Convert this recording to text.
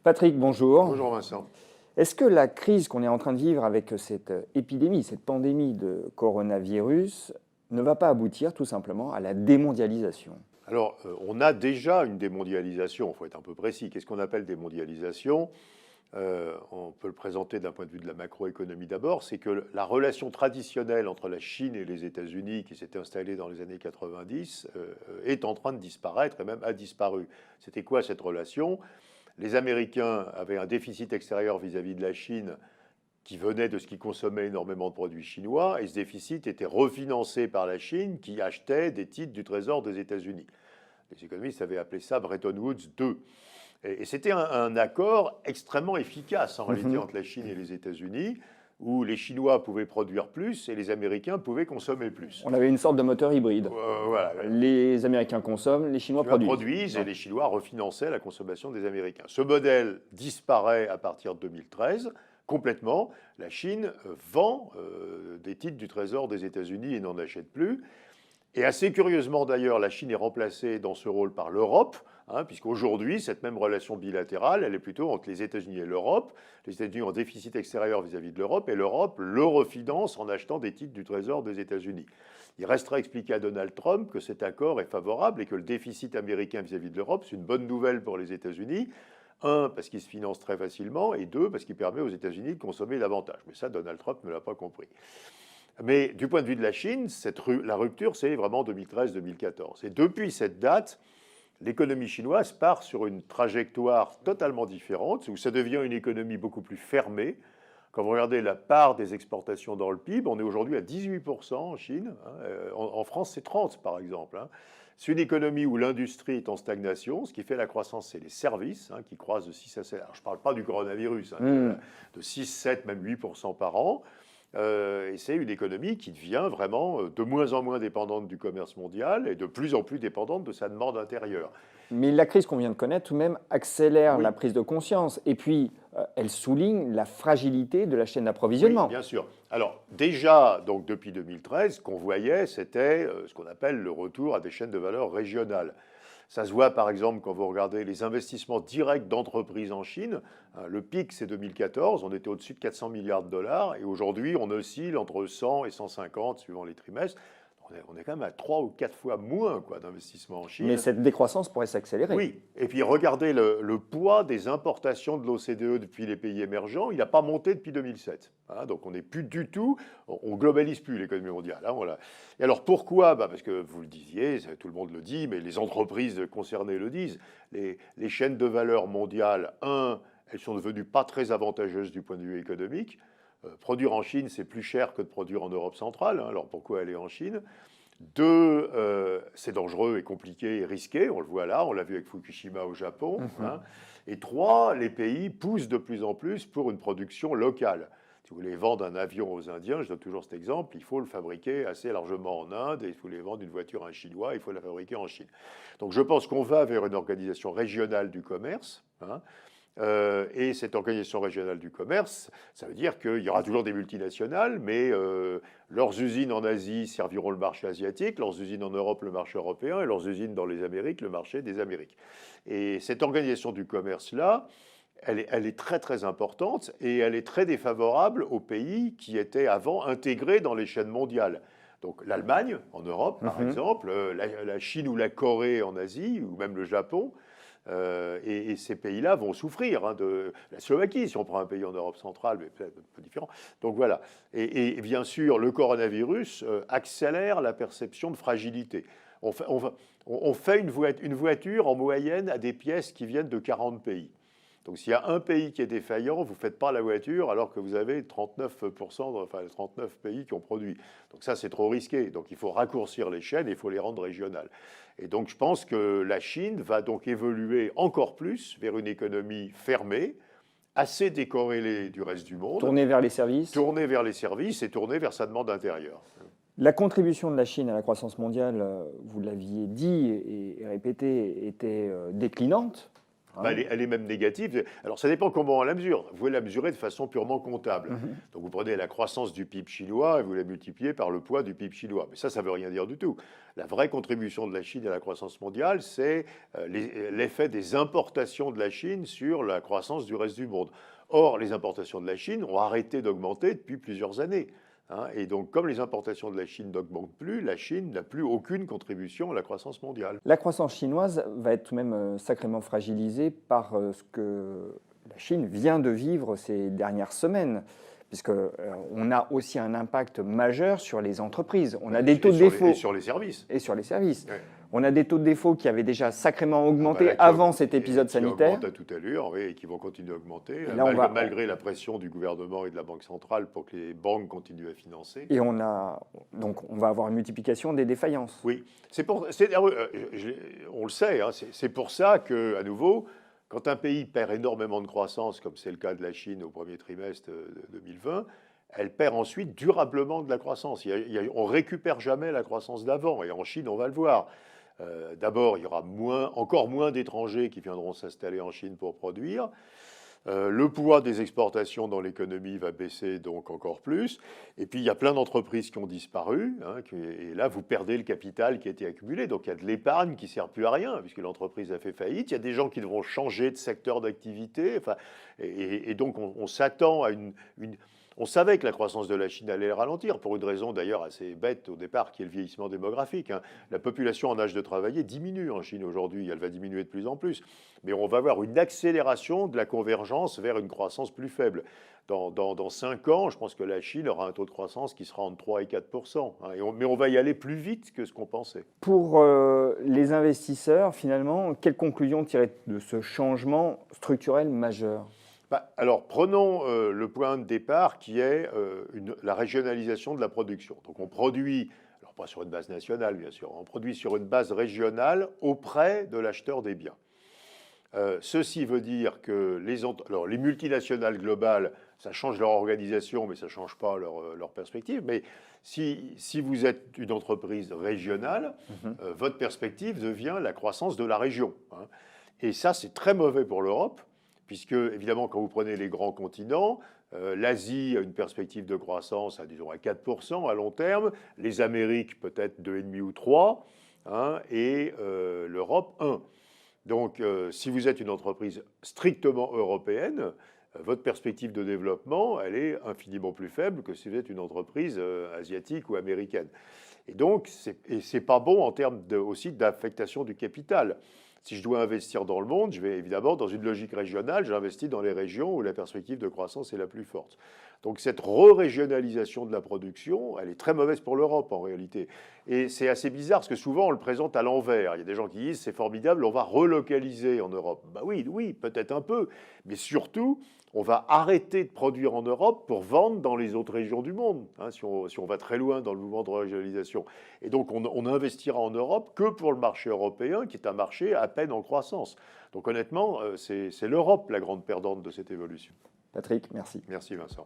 Patrick, bonjour. Bonjour Vincent. Est-ce que la crise qu'on est en train de vivre avec cette épidémie, cette pandémie de coronavirus, ne va pas aboutir tout simplement à la démondialisation? Alors, on a déjà une démondialisation, il faut être un peu précis. Qu'est-ce qu'on appelle démondialisation? On peut le présenter d'un point de vue de la macroéconomie d'abord, c'est que la relation traditionnelle entre la Chine et les États-Unis, qui s'était installée dans les années 90, est en train de disparaître et même a disparu. C'était quoi cette relation? Les Américains avaient un déficit extérieur vis-à-vis de la Chine qui venait de ce qui consommait énormément de produits chinois, et ce déficit était refinancé par la Chine qui achetait des titres du Trésor des États-Unis. Les économistes avaient appelé ça Bretton Woods 2. Et c'était un accord extrêmement efficace en réalité entre la Chine et les États-Unis, où les Chinois pouvaient produire plus et les Américains pouvaient consommer plus. On avait une sorte de moteur hybride. Voilà. Les Américains consomment, les Chinois produisent. Et les Chinois refinançaient la consommation des Américains. Ce modèle disparaît à partir de 2013 complètement. La Chine vend des titres du Trésor des États-Unis et n'en achète plus. Et assez curieusement d'ailleurs, la Chine est remplacée dans ce rôle par l'Europe, puisqu'aujourd'hui, cette même relation bilatérale, elle est plutôt entre les États-Unis et l'Europe. Les États-Unis ont un déficit extérieur vis-à-vis de l'Europe, et l'Europe le refinance en achetant des titres du Trésor des États-Unis. Il restera expliqué à Donald Trump que cet accord est favorable et que le déficit américain vis-à-vis de l'Europe, c'est une bonne nouvelle pour les États-Unis. Un, parce qu'il se finance très facilement, et deux, parce qu'il permet aux États-Unis de consommer davantage. Mais ça, Donald Trump ne l'a pas compris. Mais du point de vue de la Chine, la rupture, c'est vraiment 2013-2014. Et depuis cette date, l'économie chinoise part sur une trajectoire totalement différente, où ça devient une économie beaucoup plus fermée. Quand vous regardez la part des exportations dans le PIB, on est aujourd'hui à 18% en Chine. En France, c'est 30% par exemple. C'est une économie où l'industrie est en stagnation. Ce qui fait la croissance, c'est les services, qui croissent de 6 à 7. Alors, je ne parle pas du coronavirus, de 6, 7, même 8% par an. Et c'est une économie qui devient vraiment de moins en moins dépendante du commerce mondial et de plus en plus dépendante de sa demande intérieure. Mais la crise qu'on vient de connaître, tout de même, accélère la prise de conscience. Et puis, elle souligne la fragilité de la chaîne d'approvisionnement. Oui, bien sûr. Alors, déjà, donc, depuis 2013, ce qu'on voyait, c'était ce qu'on appelle le retour à des chaînes de valeur régionales. Ça se voit, par exemple, quand vous regardez les investissements directs d'entreprises en Chine. Le pic, c'est 2014. On était au-dessus de 400 milliards de dollars. Et aujourd'hui, on oscille entre 100 et 150, suivant les trimestres. On est quand même à 3 ou 4 fois moins d'investissements en Chine. Mais cette décroissance pourrait s'accélérer. Oui. Et puis, regardez le poids des importations de l'OCDE depuis les pays émergents. Il n'a pas monté depuis 2007. Donc, on n'est plus du tout... On globalise plus l'économie mondiale. Et alors, pourquoi? Parce que vous le disiez, tout le monde le dit, mais les entreprises concernées le disent. Les chaînes de valeur mondiales, elles sont devenues pas très avantageuses du point de vue économique. Produire en Chine, c'est plus cher que de produire en Europe centrale. Alors pourquoi aller en Chine? Deux, c'est dangereux et compliqué et risqué. On le voit là, on l'a vu avec Fukushima au Japon. Et trois, les pays poussent de plus en plus pour une production locale. Si vous voulez vendre un avion aux Indiens, je donne toujours cet exemple, il faut le fabriquer assez largement en Inde. Et si vous voulez vendre une voiture à un Chinois, il faut la fabriquer en Chine. Donc je pense qu'on va vers une organisation régionale du commerce. Et cette organisation régionale du commerce, ça veut dire qu'il y aura toujours des multinationales, mais leurs usines en Asie serviront le marché asiatique, leurs usines en Europe le marché européen, et leurs usines dans les Amériques le marché des Amériques. Et cette organisation du commerce-là, elle est très très importante et elle est très défavorable aux pays qui étaient avant intégrés dans les chaînes mondiales. Donc l'Allemagne en Europe, par exemple, la Chine ou la Corée en Asie, ou même le Japon. Et ces pays-là vont souffrir de la Slovaquie, si on prend un pays en Europe centrale, mais peut-être un peu différent. Donc voilà. Et bien sûr, le coronavirus accélère la perception de fragilité. On fait une voiture en moyenne à des pièces qui viennent de 40 pays. Donc s'il y a un pays qui est défaillant, vous ne faites pas la voiture alors que vous avez 39%, 39 pays qui ont produit. Donc ça, c'est trop risqué. Donc il faut raccourcir les chaînes et il faut les rendre régionales. Et donc je pense que la Chine va donc évoluer encore plus vers une économie fermée, assez décorrélée du reste du monde. Tournée vers les services. Tournée vers les services et tournée vers sa demande intérieure. La contribution de la Chine à la croissance mondiale, vous l'aviez dit et répété, était déclinante. hein. Bah, elle est même négative. Alors, ça dépend comment on la mesure. Vous pouvez la mesurer de façon purement comptable. Donc, vous prenez la croissance du PIB chinois et vous la multipliez par le poids du PIB chinois. Mais ça ne veut rien dire du tout. La vraie contribution de la Chine à la croissance mondiale, c'est l'effet des importations de la Chine sur la croissance du reste du monde. Or, les importations de la Chine ont arrêté d'augmenter depuis plusieurs années. Et donc, comme les importations de la Chine n'augmentent plus, la Chine n'a plus aucune contribution à la croissance mondiale. La croissance chinoise va être tout de même sacrément fragilisée par ce que la Chine vient de vivre ces dernières semaines, puisqu'on a aussi un impact majeur sur les entreprises. On a des taux de défaut. Et sur les services. Et sur les services. Ouais. On a des taux de défaut qui avaient déjà sacrément augmenté Voilà, avant cet épisode sanitaire. Qui augmentent à toute allure, oui, et qui vont continuer à augmenter, Et là, malgré la pression du gouvernement et de la Banque centrale pour que les banques continuent à financer. Et on va avoir une multiplication des défaillances. Oui, on le sait, hein, c'est pour ça qu'à nouveau, quand un pays perd énormément de croissance, comme c'est le cas de la Chine au premier trimestre de 2020, elle perd ensuite durablement de la croissance. On ne récupère jamais la croissance d'avant, et en Chine, on va le voir. D'abord, il y aura encore moins d'étrangers qui viendront s'installer en Chine pour produire. Le poids des exportations dans l'économie va baisser donc encore plus. Et puis, il y a plein d'entreprises qui ont disparu. Et là, vous perdez le capital qui a été accumulé. Donc, il y a de l'épargne qui ne sert plus à rien puisque l'entreprise a fait faillite. Il y a des gens qui devront changer de secteur d'activité. Et donc, on s'attend à On savait que la croissance de la Chine allait ralentir, pour une raison d'ailleurs assez bête au départ, qui est le vieillissement démographique. La population en âge de travailler diminue en Chine aujourd'hui, elle va diminuer de plus en plus. Mais on va avoir une accélération de la convergence vers une croissance plus faible. Dans 5 ans, je pense que la Chine aura un taux de croissance qui sera entre 3 et 4%. Mais on va y aller plus vite que ce qu'on pensait. Pour les investisseurs, finalement, quelle conclusion tirer de ce changement structurel majeur ? Alors, prenons le point de départ qui est la régionalisation de la production. Donc, on produit, alors pas sur une base nationale, bien sûr, on produit sur une base régionale auprès de l'acheteur des biens. Ceci veut dire que les multinationales globales, ça change leur organisation, mais ça ne change pas leur perspective. Mais si vous êtes une entreprise régionale, votre perspective devient la croissance de la région. Et ça, c'est très mauvais pour l'Europe. Puisque, évidemment, quand vous prenez les grands continents, l'Asie a une perspective de croissance à 4% à long terme, les Amériques peut-être 2,5 ou 3, et l'Europe 1. Donc, si vous êtes une entreprise strictement européenne, votre perspective de développement, elle est infiniment plus faible que si vous êtes une entreprise asiatique ou américaine. Et donc, c'est pas bon en termes aussi d'affectation du capital. Si je dois investir dans le monde, je vais évidemment, dans une logique régionale, j'investis dans les régions où la perspective de croissance est la plus forte. Donc cette re-régionalisation de la production, elle est très mauvaise pour l'Europe en réalité. Et c'est assez bizarre parce que souvent on le présente à l'envers. Il y a des gens qui disent c'est formidable, on va relocaliser en Europe. Bah oui, peut-être un peu, mais surtout on va arrêter de produire en Europe pour vendre dans les autres régions du monde, si on va très loin dans le mouvement de régionalisation. Et donc on investira en Europe que pour le marché européen, qui est un marché à peine en croissance. Donc honnêtement, c'est l'Europe la grande perdante de cette évolution. Patrick, merci. Merci Vincent.